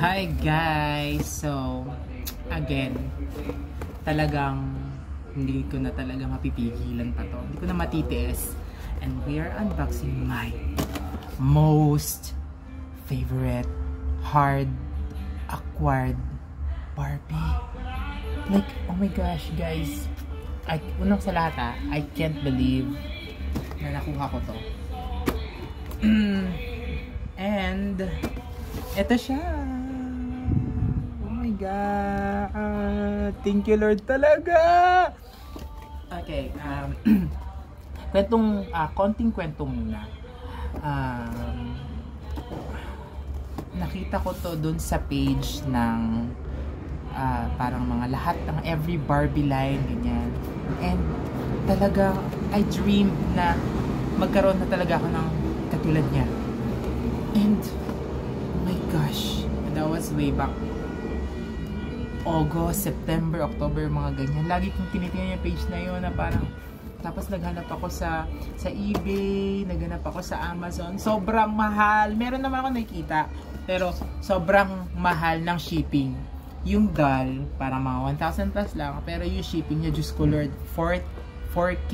Hi guys! So, again, talagang hindi ko na talaga mapipigilan pa to. Hindi ko na matitiis. And we are unboxing my most favorite hard acquired Barbie. Like, oh my gosh guys. Unang sa lahat I can't believe na nakuha ko to. And eto siya. Oh my god. Thank you Lord talaga. Okay, konting kwento muna. Nakita ko to dun sa page ng parang mga lahat ng every Barbie line, ganyan. And talaga, I dreamed na magkaroon na talaga ako ng katulad niya. And oh my gosh, that was way back August, September, October, mga ganyan. Lagi kong tinitingnan yung page na yun na parang, tapos naghanap ako sa eBay, naghanap ako sa Amazon. Sobrang mahal. Meron naman ako nakikita, pero sobrang mahal ng shipping. Yung doll, parang mga 1,000 plus lang, pero yung shipping niya, Diyos ko Lord, 4K.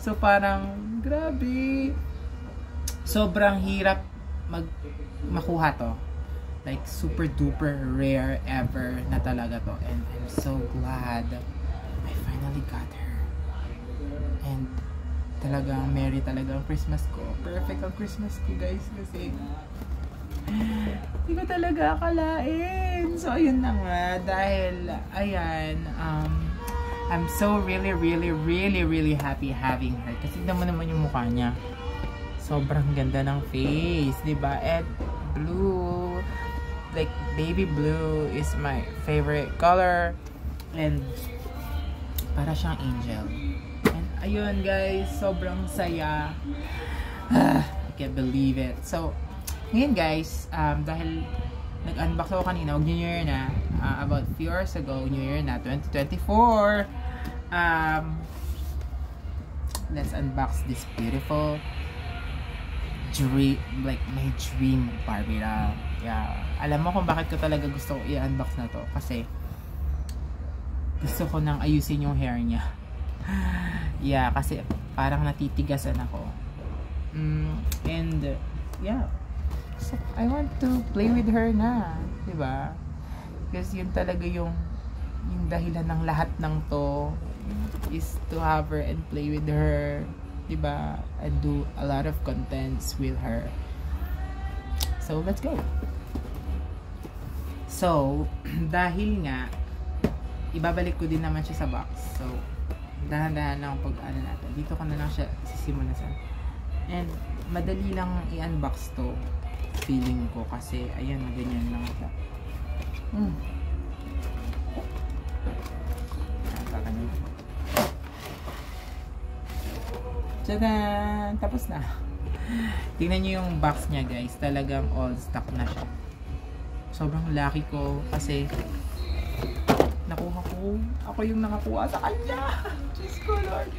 So parang, grabe. Sobrang hirap makuha to. Like, super duper rare ever na talaga to. And I'm so glad I finally got her. And talagang merry talaga ang Christmas ko. Perfect ang Christmas ko guys, kasi hindi ko talaga akalain. So ayun na nga, dahil ayan, I'm so really happy having her. Kasi tignan mo naman yung mukha niya. Sobrang ganda ng face, diba? And blue, like baby blue is my favorite color. And para siyang angel. And ayun guys, sobrang saya. I can't believe it. So ngayon guys, dahil nag-unbox ako kanina, New Year na, about few hours ago, New Year na, 2024. Let's unbox this beautiful dream, like my dream Barbie na. Yeah. Alam mo kung bakit ko talaga gusto ko i-unbox na to, kasi gusto ko nang ayusin yung hair niya. Yeah, kasi parang natitigasan ako. And yeah, so I want to play with her na, diba? Because yun talaga yung dahilan ng lahat ng to, is to have her and play with her, diba? And do a lot of contents with her. So let's go. So dahil nga ibabalik ko din naman siya sa box, so dahan-dahan lang pag ano natin, dito ko na lang siya sisimulan sa, and madali lang i-unbox to, feeling ko, kasi ayan, ganyan lang siya. Tadaan! Tapos na. Tingnan nyo yung box niya guys, talagang all stock na siya. Sobrang lucky ko kasi nakuha ko, ako yung nakakuha sa kanya. Diyos ko Lord,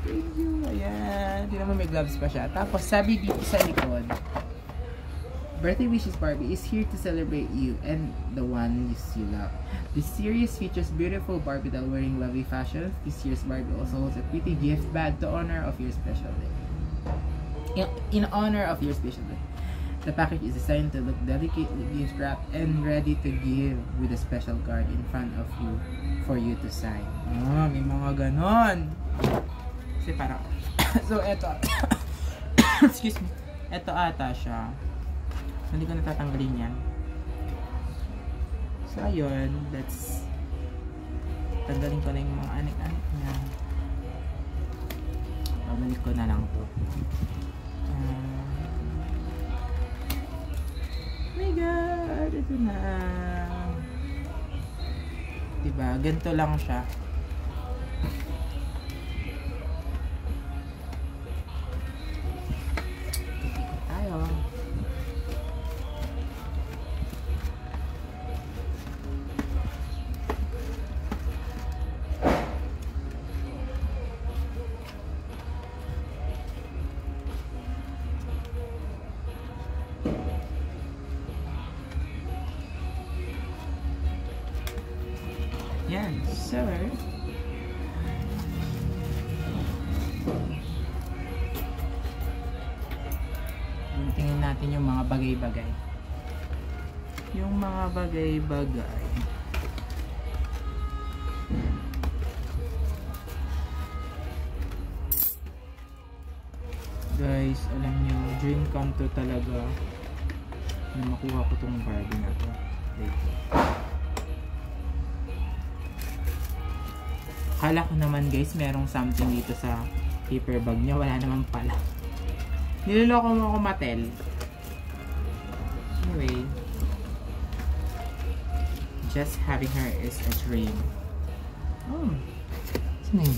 thank you. Ayan, tingnan mo, may gloves pa siya. Tapos sabi dito sa likod, Birthday Wishes Barbie is here to celebrate you and the one you love. This series features beautiful Barbie doll wearing lovely fashions. This year's Barbie also holds a pretty gift bag to honor of your special day. In honor of your special day. The package is designed to look delicately wrapped and ready to give with a special card in front of you for you to sign. Oh, may mga ganon. Kasi parang so eto excuse me, eto ata siya. Hindi ko natatanggalin yan. So ayun, let's tanggalin ko na yung mga anik-anik niya. Pabalik ko na lang to. Oh my god, ito na. Diba, ganito lang siya. Yan, sir. Tingnan natin yung mga bagay-bagay. Yung mga bagay-bagay. Guys, alam nyo, dream come to talaga na makuha ko tong Barbie na to. Akala ko naman guys, merong something dito sa paper bag niya. Wala naman pala. Niloloko mo ako, Mattel. Anyway, just having her is a dream. Oh, saan na yun?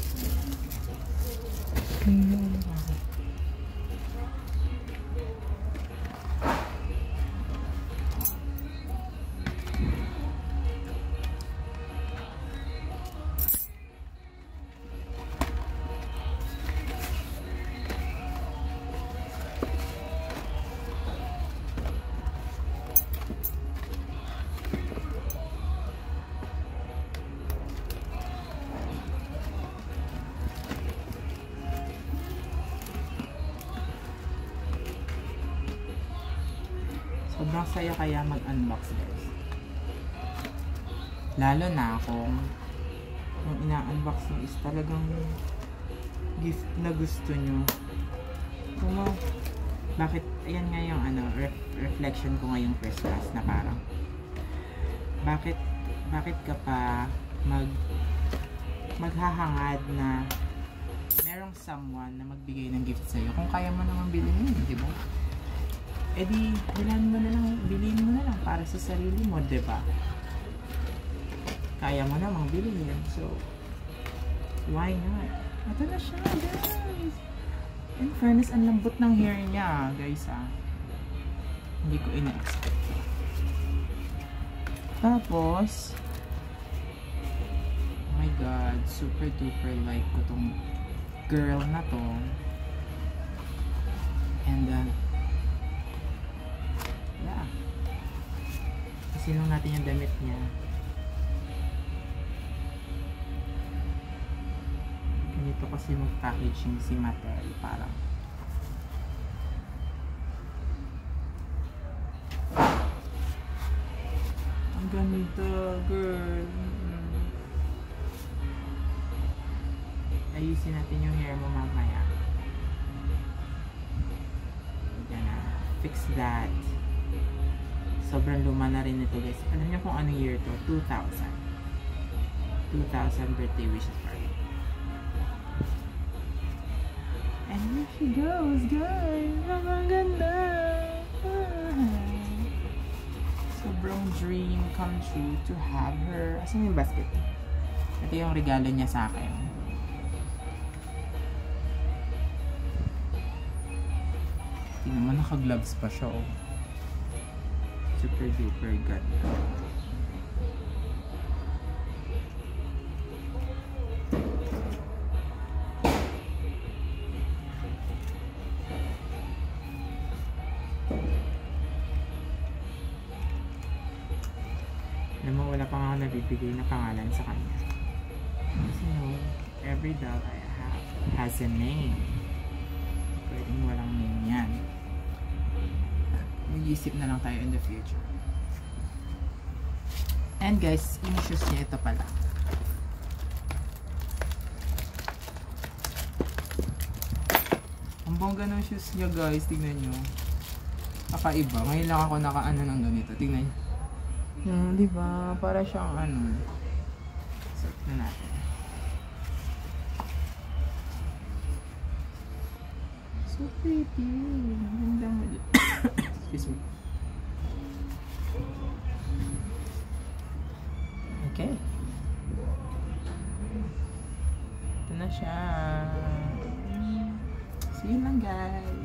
Sobrang saya kaya mag-unbox guys. Lalo na kung yung ina-unbox nyo is talagang gift na gusto nyo. Kung bakit, ayan nga yung reflection ko ngayong Christmas na parang bakit ka pa maghahangad na merong someone na magbigay ng gift sa'yo kung kaya mo naman bilhin yun, di ba? Eh di, bilhin mo na lang para sa sarili mo, diba? Kaya mo namang bilhin. So, why not? Ito na siya, guys! In fairness, ang lambot ng hair niya, guys, ah. Hindi ko ina-expect. Tapos, oh my god, super duper like ko tong girl na to. And, yeah. Sinong natin yung damit niya. Ganito kasi mag-packaging si Mattel. Parang ang ganito, girl. Ayusin natin yung hair mo mamaya. We're gonna fix that. Sobrang luma na rin ito guys. Alam niyo kung anong year to? 2000 birthday wishes party. And here she goes guys. Ang ganda. Sobrang dream come true to have her. Asan yung basket? Ito yung regalo niya sa akin. Tingnan mo, naka-gloves pa siya oh. Super duper ganda. Alam mo, wala pa nga ako nabibigay na pangalan sa kanya. Kasi no, every doll I have has a name. Pwedeng walang name yan. Mag-iisip na lang tayo in the future. And guys, yung shoes niya ito pala. Ang bongga ng shoes niya guys, tignan nyo. Kakaiba. Ngayon lang ako nakaano ng ganito. Tignan nyo. Diba? Para siyang ano. Set na natin. So pretty. Ganda mo. Excuse me. Okay. Ito na siya. See you lang guys.